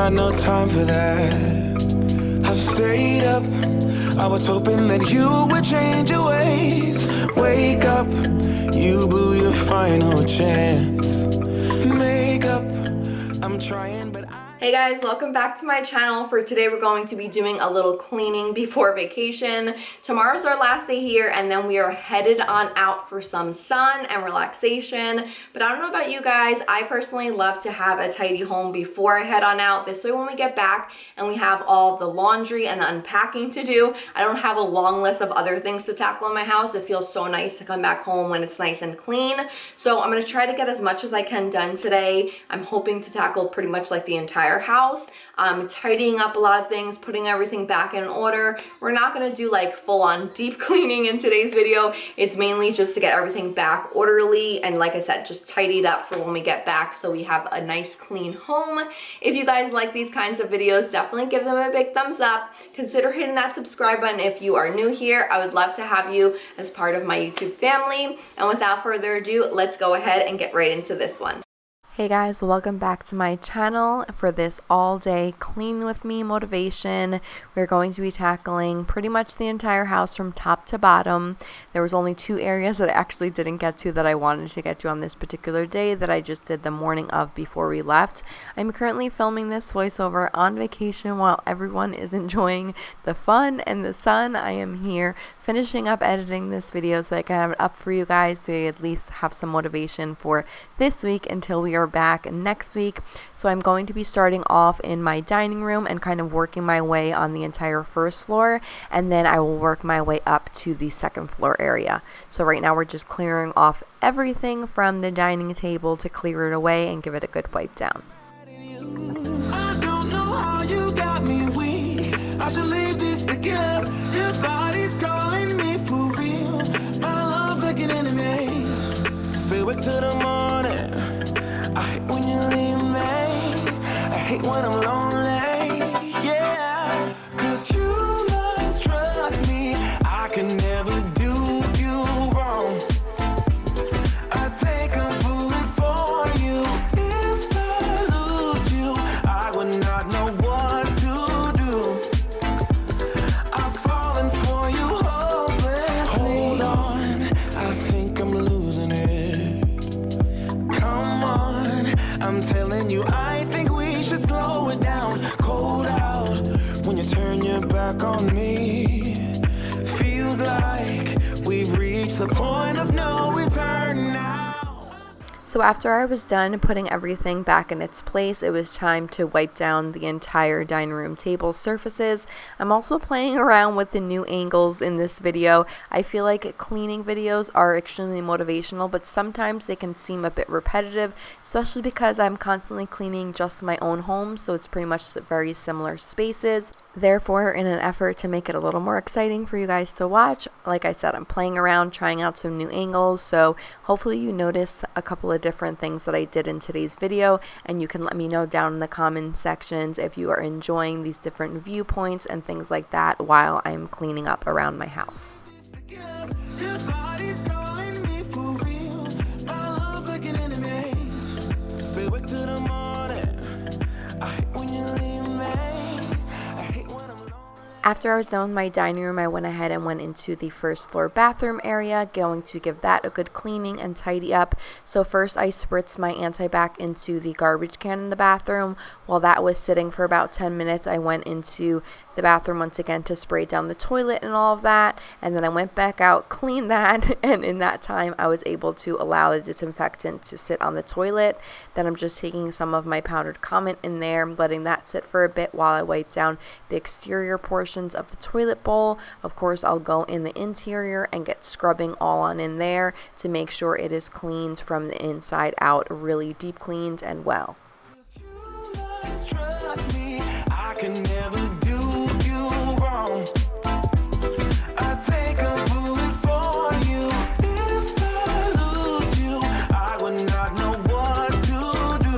got no time for that. I've stayed up, I was hoping that you would change your ways. Wake up, you blew your final chance. Make up, I'm trying but Hey guys, welcome back to my channel. For today we're going to be doing a little cleaning before vacation. Tomorrow's our last day here and then we are headed on out for some sun and relaxation. But I don't know about you guys, I personally love to have a tidy home before I head on out. This way when we get back and we have all the laundry and the unpacking to do, I don't have a long list of other things to tackle in my house. It feels so nice to come back home when it's nice and clean. So I'm going to try to get as much as I can done today. I'm hoping to tackle pretty much like the entire house, tidying up a lot of things, putting everything back in order. We're not going to do like full-on deep cleaning in today's video. It's mainly just to get everything back orderly and, like I said, just tidied up for when we get back so we have a nice clean home. If you guys like these kinds of videos, definitely give them a big thumbs up. Consider hitting that subscribe button if you are new here. I would love to have you as part of my YouTube family. And without further ado, let's go ahead and get right into this one. Hey guys, welcome back to my channel for this all day clean with me motivation. We're going to be tackling pretty much the entire house from top to bottom. There was only 2 areas that I actually didn't get to that I wanted to get to on this particular day that I just did the morning of before we left. I'm currently filming this voiceover on vacation while everyone is enjoying the fun and the sun. I am here finishing up editing this video so I can have it up for you guys so you at least have some motivation for this week until we are back next week. So I'm going to be starting off in my dining room and kind of working my way on the entire first floor, and then I will work my way up to the second floor area. So right now we're just clearing off everything from the dining table to clear it away and give it a good wipe down. I don't know how you got me weak. I should leave this to give. Your body's calling me for real. My love's like an enemy. Stay awake till the morning. I hate when you leave me. I hate when I'm lonely. Yeah, 'cause you must trust me. I can never do you wrong. I take a bullet for you. If I lose you, I would not know what to do. I've fallen for you hopelessly. Hold on, I think I'm losing it. Come on, I'm telling you, I think we should slow it down. Cold out when you turn your back on me. Feels like we've reached the point of no return now. So after I was done putting everything back in its place, it was time to wipe down the entire dining room table surfaces. I'm also playing around with the new angles in this video. I feel like cleaning videos are extremely motivational, but sometimes they can seem a bit repetitive, especially because I'm constantly cleaning just my own home, so it's pretty much very similar spaces. Therefore, in an effort to make it a little more exciting for you guys to watch, like I said, I'm playing around, trying out some new angles, so hopefully you notice a couple of different things that I did in today's video, and you can let me know down in the comment sections if you are enjoying these different viewpoints and things like that while I'm cleaning up around my house. Your body's calling me for real. My love's like an enemy. Stay awake till the morning. I hate when you leave me. I hate when I'm lonely. After I was done with my dining room, I went ahead and went into the first floor bathroom area, going to give that a good cleaning and tidy up. So first I spritzed my anti-bac into the garbage can in the bathroom. While that was sitting for about 10 minutes, I went into the bathroom once again to spray down the toilet and all of that, and then I went back out, cleaned that, and in that time I was able to allow the disinfectant to sit on the toilet. Then I'm just taking some of my powdered Comment in there, letting that sit for a bit while I wipe down the exterior portions of the toilet bowl. Of course, I'll go in the interior and get scrubbing all on in there to make sure it is cleaned from the inside out, really deep cleaned and well. You must trust me. I can never do you wrong. I take a bullet for you. If I lose you, I would not know what to do.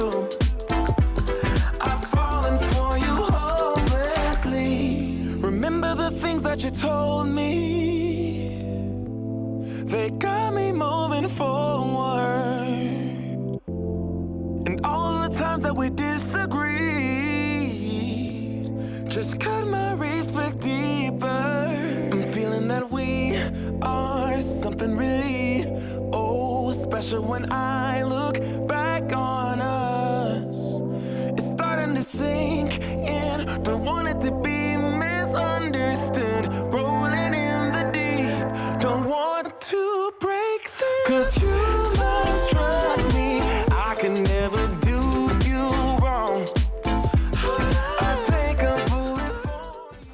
I've fallen for you hopelessly. Remember the things that you told me. They got me moving forward. And all the times that we disagree, pressure when I look back on us. It's starting to sink in. Don't want it to be misunderstood. Rolling in the deep. Don't want to break this. 'Cause you must trust me. I can never do you wrong. I take a bullet for you.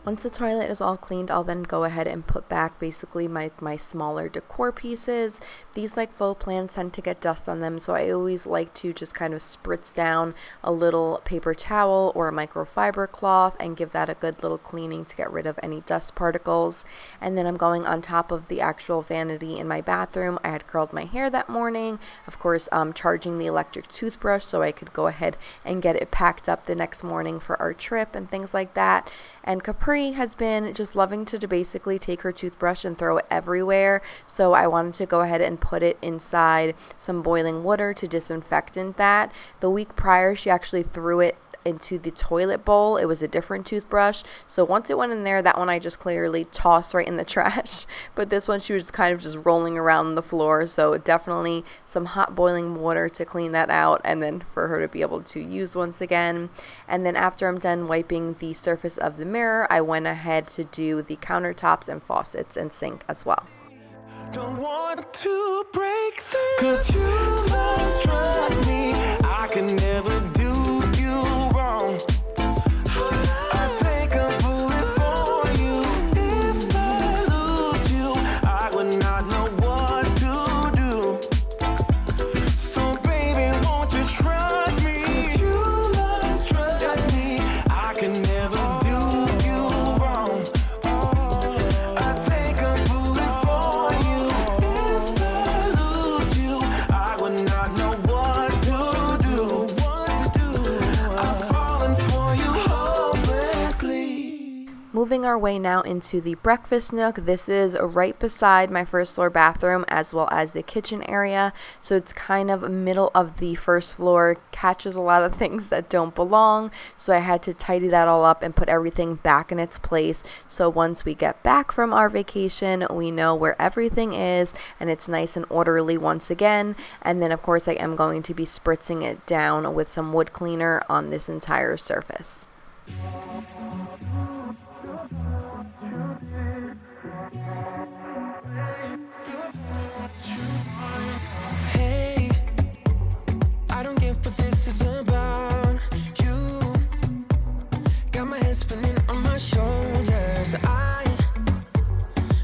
Once the toilet is all cleaned, I'll then go ahead and put back basically my smaller decor pieces. These like faux plants tend to get dust on them, so I always like to just kind of spritz down a little paper towel or a microfiber cloth and give that a good little cleaning to get rid of any dust particles. And then I'm going on top of the actual vanity in my bathroom. I had curled my hair that morning, of course charging the electric toothbrush so I could go ahead and get it packed up the next morning for our trip and things like that. And Capri has been just loving to basically take her toothbrush and throw it everywhere, so I wanted to go ahead and put it inside some boiling water to disinfectant that. The week prior, she actually threw it into the toilet bowl. It was a different toothbrush, so once it went in there, that one I just clearly tossed right in the trash. But this one she was kind of just rolling around the floor, so definitely some hot boiling water to clean that out and then for her to be able to use once again. And then after I'm done wiping the surface of the mirror, I went ahead to do the countertops and faucets and sink as well. Don't want to break this. 'Cause you must trust me. I can never do you wrong. I take a bullet for you. If I lose you, I would not know what to do. So baby, won't you trust me? 'Cause you must trust me. I can never do you wrong. I take a bullet for you. If I lose you, I would not know what to do. I'm falling for you hopelessly. Moving our way now into the breakfast nook. This is right beside my first floor bathroom as well as the kitchen area, so it's kind of middle of the first floor, catches a lot of things that don't belong, so I had to tidy that all up and put everything back in its place, so once we get back from our vacation we know where everything is and it's nice and orderly once again. And then of course I am going to be spritzing it down with some wood cleaner on this entire surface. Hey, I don't get what this is about. You got my head spinning on my shoulders. I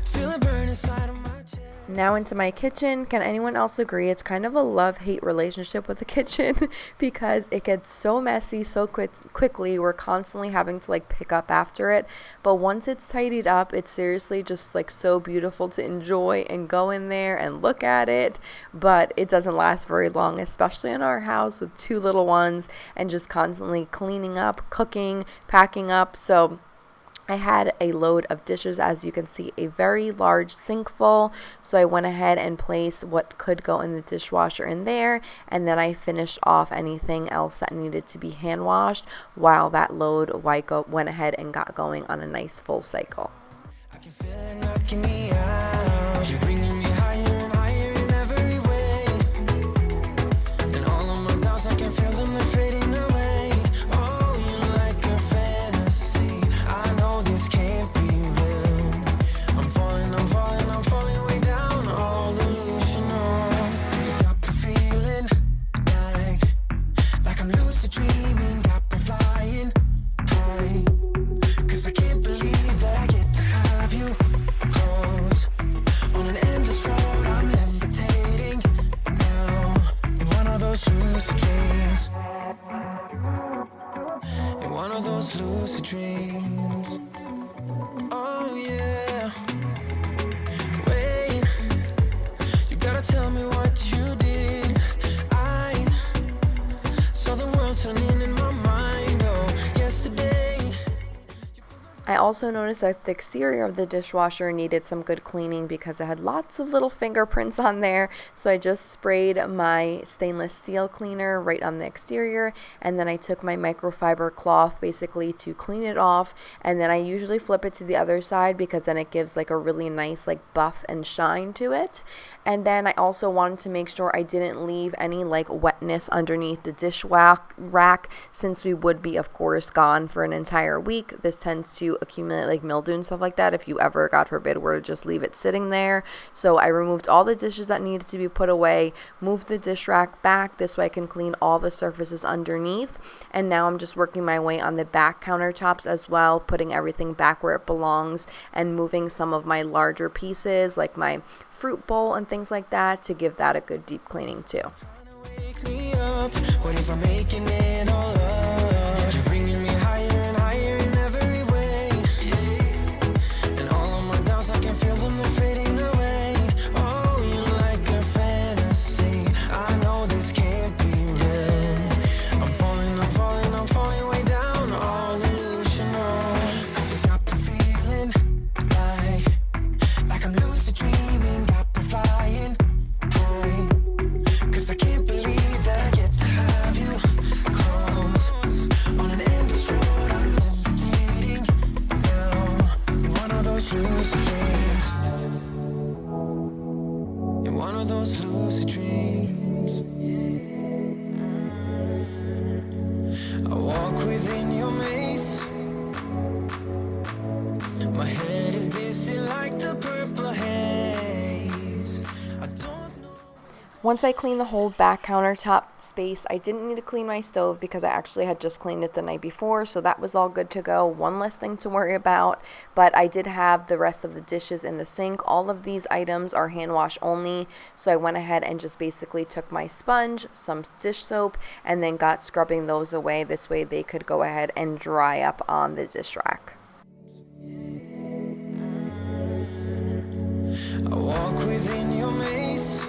feel a burn inside of my chest. Now into my kitchen. Can anyone else agree it's kind of a love-hate relationship with the kitchen because it gets so messy so quickly. We're constantly having to like pick up after it, but once it's tidied up, it's seriously just like so beautiful to enjoy and go in there and look at it. But it doesn't last very long, especially in our house with two little ones and just constantly cleaning up, cooking, packing up. So I had a load of dishes, as you can see, a very large sink full, so I went ahead and placed what could go in the dishwasher in there, and then I finished off anything else that needed to be hand washed while that load went ahead and got going on a nice full cycle. I can feel it knocking me out. You're bringing me higher and higher in every way. And all of my doubts, I can feel them, they're fading away. Oh, you're like a fantasy. I know this can't be real. I'm falling way down, all delusional. Got me feeling like I'm lucid dreaming, got me flying high. 'Cause I can't believe that I get to have you close. also noticed that the exterior of the dishwasher needed some good cleaning because it had lots of little fingerprints on there. So I just sprayed my stainless steel cleaner right on the exterior, and then I took my microfiber cloth basically to clean it off, and then I usually flip it to the other side because then it gives like a really nice like buff and shine to it. And then I also wanted to make sure I didn't leave any like wetness underneath the dish rack, since we would be of course gone for an entire week. This tends to accumulate like mildew and stuff like that if you ever, God forbid, were to just leave it sitting there. So I removed all the dishes that needed to be put away, moved the dish rack back, this way I can clean all the surfaces underneath. And now I'm just working my way on the back countertops as well, putting everything back where it belongs and moving some of my larger pieces like my fruit bowl and things like that to give that a good deep cleaning too. Wake me up, what if I'm making it all up? You're bringing me higher and higher in every way, yeah. And all of my doubts, I can feel them, they're fading away. Oh, you're like a fantasy, I know this can't be real. I'm falling way down, all illusional. 'Cause I got the feeling like I'm lucid dreaming, got me flying high. 'Cause I can't believe that I get to have you close on an endless road. I'm levitating now in one of those lucid dreams. In one of those lucid dreams. I walk within your maze. My head is dizzy like the purple haze. I don't know. Once I cleaned the whole back countertop space, I didn't need to clean my stove because I actually had just cleaned it the night before, so that was all good to go. One less thing to worry about, but I did have the rest of the dishes in the sink. All of these items are hand wash only, so I went ahead and just basically took my sponge, some dish soap, and then got scrubbing those away. This way they could go ahead and dry up on the dish rack. I walk within your maze.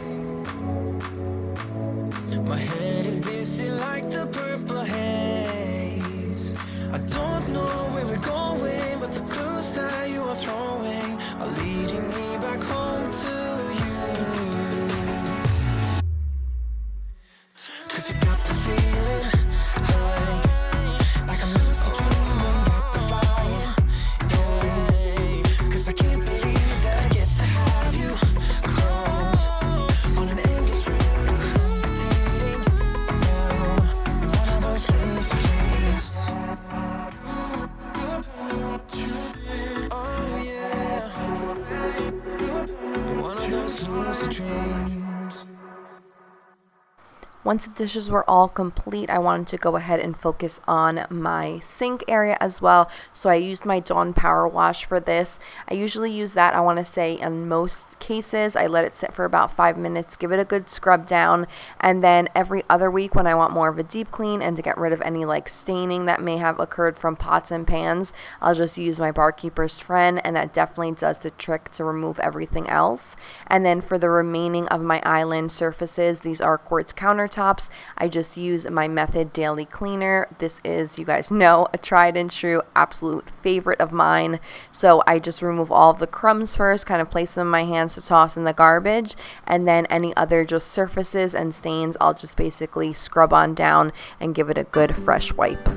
My head is dizzy like the purple haze. I don't know where we're going, but the clues that you are throwing are leading me back home to you. 'Cause you got the feeling like I'm lucid dreaming, got me flying, yeah. 'Cause I can't believe that I get to have you close on an endless road. Dreams. Once the dishes were all complete, I wanted to go ahead and focus on my sink area as well. So I used my Dawn Power Wash for this. I usually use that, I want to say, in most cases. I let it sit for about 5 minutes, give it a good scrub down, and then every other week when I want more of a deep clean and to get rid of any like staining that may have occurred from pots and pans, I'll just use my Barkeeper's Friend, and that definitely does the trick to remove everything else. And then for the remaining of my island surfaces, these are quartz countertops. I just use my Method Daily Cleaner. This is, you guys know, a tried and true absolute favorite of mine. So I just remove all of the crumbs first, kind of place them in my hands to toss in the garbage, and then any other just surfaces and stains, I'll just basically scrub on down and give it a good fresh wipe.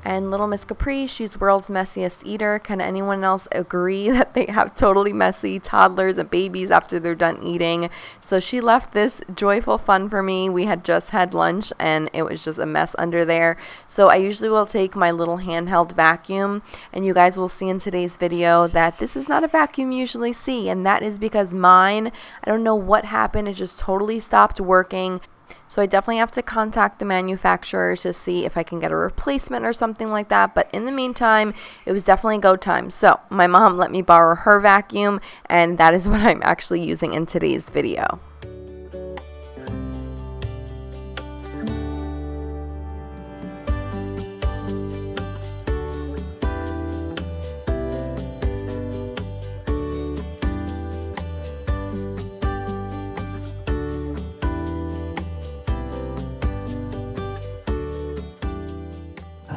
And little Miss Capri, she's world's messiest eater. Can anyone else agree that they have totally messy toddlers and babies after they're done eating? So she left this joyful fun for me. We had just had lunch and it was just a mess under there. So I usually will take my little handheld vacuum, and you guys will see in today's video that this is not a vacuum you usually see, and that is because mine, I don't know what happened, it just totally stopped working. So I definitely have to contact the manufacturers to see if I can get a replacement or something like that. But in the meantime, it was definitely go time. So my mom let me borrow her vacuum, and that is what I'm actually using in today's video.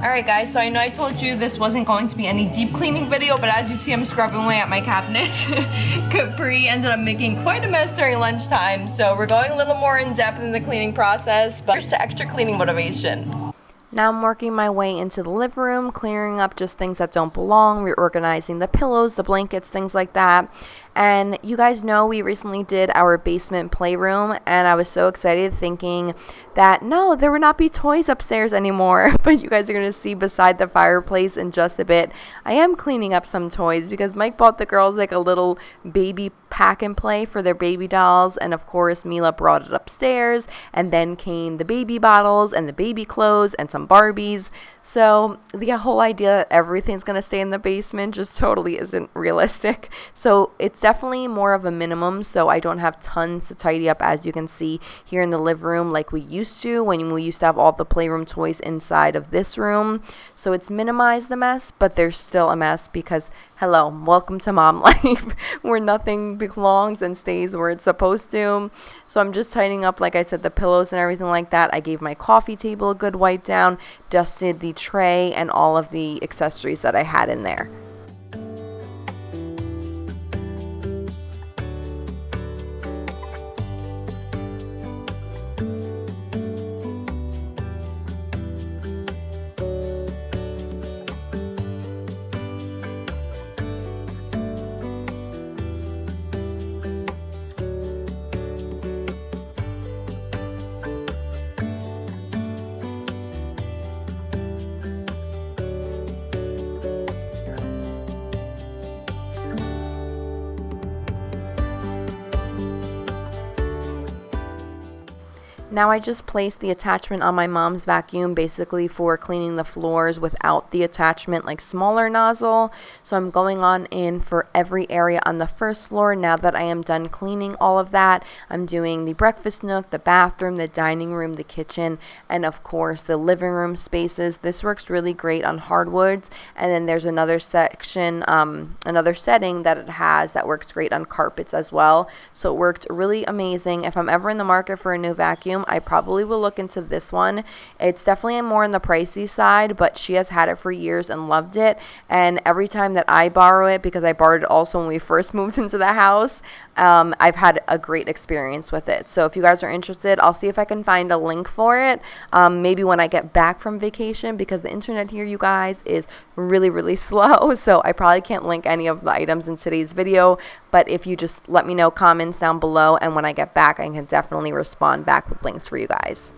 Alright guys, so I know I told you this wasn't going to be any deep cleaning video, but as you see I'm scrubbing away at my cabinet. Capri ended up making quite a mess during lunchtime, so we're going a little more in depth in the cleaning process, but here's the extra cleaning motivation. Now I'm working my way into the living room, clearing up just things that don't belong, reorganizing the pillows, the blankets, things like that. And you guys know we recently did our basement playroom, and I was so excited thinking that no, there would not be toys upstairs anymore. But you guys are going to see beside the fireplace in just a bit, I am cleaning up some toys because Mike bought the girls like a little baby pack and play for their baby dolls, and of course Mila brought it upstairs, and then came the baby bottles and the baby clothes and some Barbies. So the whole idea that everything's going to stay in the basement just totally isn't realistic. So it's definitely more of a minimum, so I don't have tons to tidy up, as you can see here in the living room, like we used to when we used to have all the playroom toys inside of this room. So it's minimized the mess, but there's still a mess because hello, welcome to mom life where nothing belongs and stays where it's supposed to. So I'm just tidying up, like I said, the pillows and everything like that. I gave my coffee table a good wipe down, dusted the tray and all of the accessories that I had in there. Now I just placed the attachment on my mom's vacuum basically for cleaning the floors without the attachment, like smaller nozzle. So I'm going on in for every area on the first floor. Now that I am done cleaning all of that, I'm doing the breakfast nook, the bathroom, the dining room, the kitchen, and of course the living room spaces. This works really great on hardwoods, and then there's another section, another setting that it has that works great on carpets as well. So it worked really amazing. If I'm ever in the market for a new vacuum, I probably will look into this one. It's definitely more on the pricey side, but she has had it for years and loved it. And every time that I borrow it, because I borrowed it also when we first moved into the house, I've had a great experience with it. So if you guys are interested, I'll see if I can find a link for it, maybe when I get back from vacation, because the internet here, you guys, is really slow. So I probably can't link any of the items in today's video, but if you just let me know comments down below, and when I get back, I can definitely respond back with links for you guys.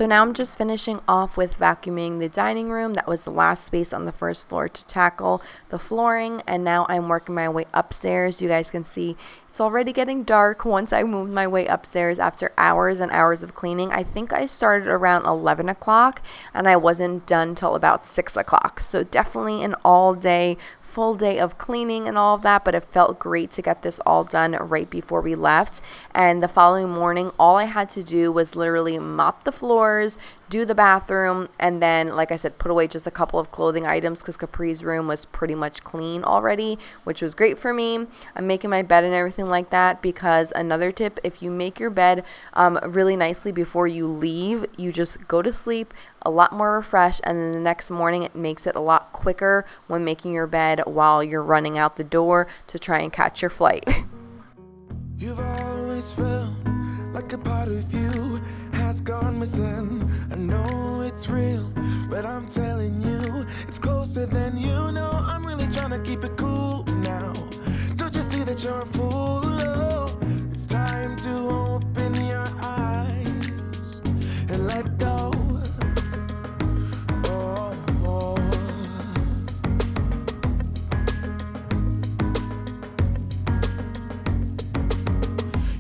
So now I'm just finishing off with vacuuming the dining room. That was the last space on the first floor to tackle the flooring, and now I'm working my way upstairs. You guys can see it's already getting dark once I moved my way upstairs after hours and hours of cleaning. I think I started around 11 o'clock and I wasn't done till about 6 o'clock. So definitely an all day, full day of cleaning and all of that, but it felt great to get this all done right before we left. And the following morning, all I had to do was literally mop the floors, do the bathroom, and then, like I said, put away just a couple of clothing items because Capri's room was pretty much clean already, which was great for me. I'm making my bed and everything like that because another tip, if you make your bed really nicely before you leave, you just go to sleep a lot more refreshed, and then the next morning it makes it a lot quicker when making your bed while you're running out the door to try and catch your flight. You've always felt like a part of you has gone missing. I know it's real, but I'm telling you, it's closer than you know. I'm really trying to keep it cool now. Don't you see that you're a fool? Oh, it's time to open your eyes and let go. Oh, oh.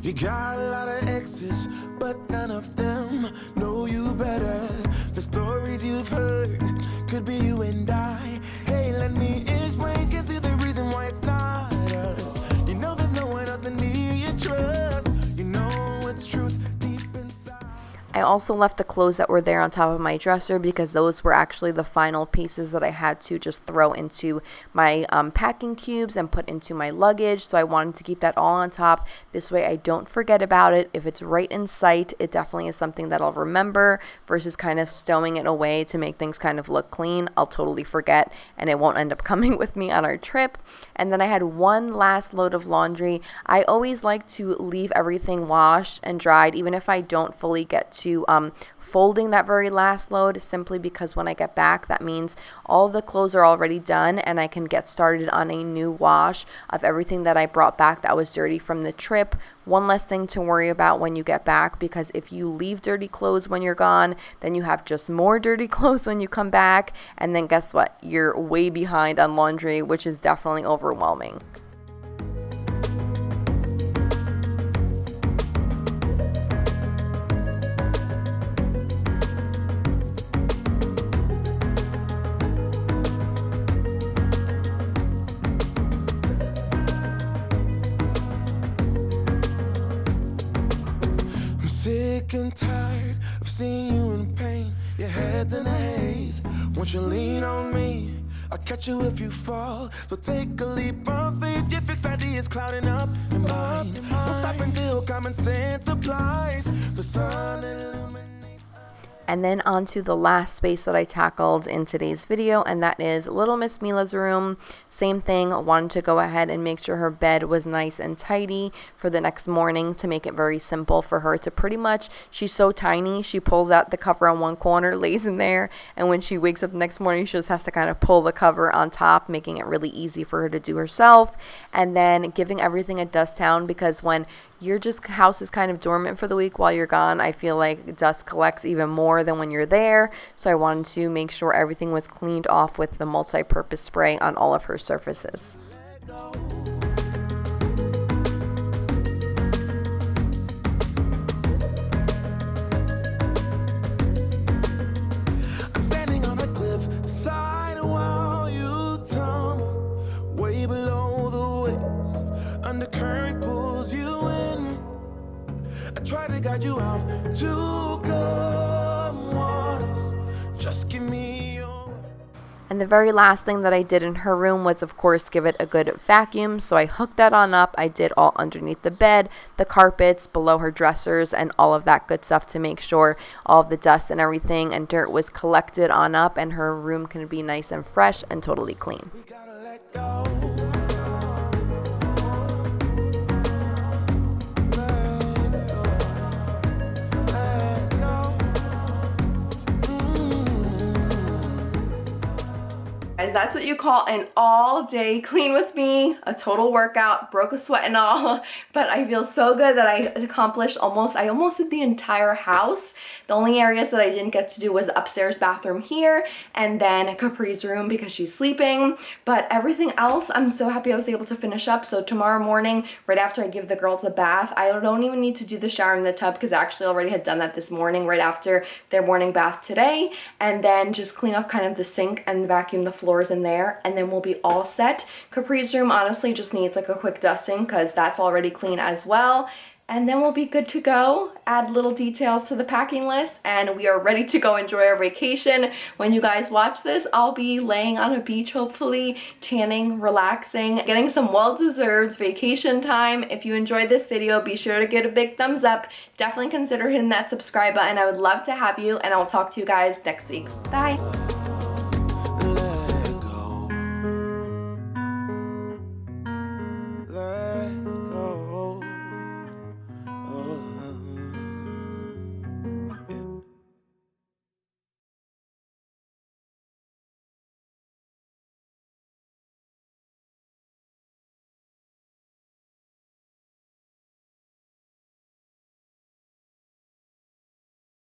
You got a lot of exes, but none of them know you better. The stories you've heard could be you and I. Hey, let me explain, get to the reason why it's not us. You know there's no one else than me you trust. You know it's truth deep inside. I also left the clothes that were there on top of my dresser because those were actually the final pieces that I had to just throw into my packing cubes and put into my luggage. So I wanted to keep that all on top. This way I don't forget about it. If it's right in sight, it definitely is something that I'll remember versus kind of stowing it away to make things kind of look clean. I'll totally forget and it won't end up coming with me on our trip. And then I had one last load of laundry. I always like to leave everything washed and dried, even if I don't fully get to folding that very last load, simply because when I get back, that means all of the clothes are already done and I can get started on a new wash of everything that I brought back that was dirty from the trip. One less thing to worry about when you get back, because if you leave dirty clothes when you're gone, then you have just more dirty clothes when you come back, and then guess what? You're way behind on laundry, which is definitely overwhelming. Sick and tired of seeing you in pain. Your head's in a haze. Won't you lean on me? I'll catch you if you fall. So take a leap of faith. Your fixed ideas clouding up your mind. Don't stop until common sense applies. The sun illuminates. And then on to the last space that I tackled in today's video, and that is little Miss Mila's room. Same thing, wanted to go ahead and make sure her bed was nice and tidy for the next morning to make it very simple for her to pretty much, she's so tiny, she pulls out the cover on one corner, lays in there, and when she wakes up the next morning, she just has to kind of pull the cover on top, making it really easy for her to do herself. And then giving everything a dust down, because when your just house is kind of dormant for the week while you're gone, I feel like dust collects even more than when you're there. So I wanted to make sure everything was cleaned off with the multi-purpose spray on all of her surfaces. I'm standing on a cliff side while you tumble way below the waves. Undercurrent pulls you in. I try to guide you out to calm waters. Just give me your. And the very last thing that I did in her room was, of course, give it a good vacuum. So I hooked that on up. I did all underneath the bed, the carpets, below her dressers, and all of that good stuff to make sure all of the dust and everything and dirt was collected on up and her room can be nice and fresh and totally clean. We gotta let go. guys, that's what you call an all-day clean with me, a total workout, broke a sweat and all, but I feel so good that I accomplished I almost did the entire house. The only areas that I didn't get to do was upstairs bathroom here, and then Capri's room because she's sleeping, but everything else, I'm so happy I was able to finish up. So tomorrow morning, right after I give the girls a bath, I don't even need to do the shower in the tub because I actually already had done that this morning right after their morning bath today, and then just clean up kind of the sink and vacuum the floors in there, and then we'll be all set. Capri's room honestly just needs like a quick dusting because that's already clean as well, and then we'll be good to go. Add little details to the packing list, and we are ready to go enjoy our vacation. When you guys watch this, I'll be laying on a beach, hopefully, tanning, relaxing, getting some well-deserved vacation time. If you enjoyed this video, be sure to give it a big thumbs up. Definitely consider hitting that subscribe button. I would love to have you, and I'll talk to you guys next week. Bye.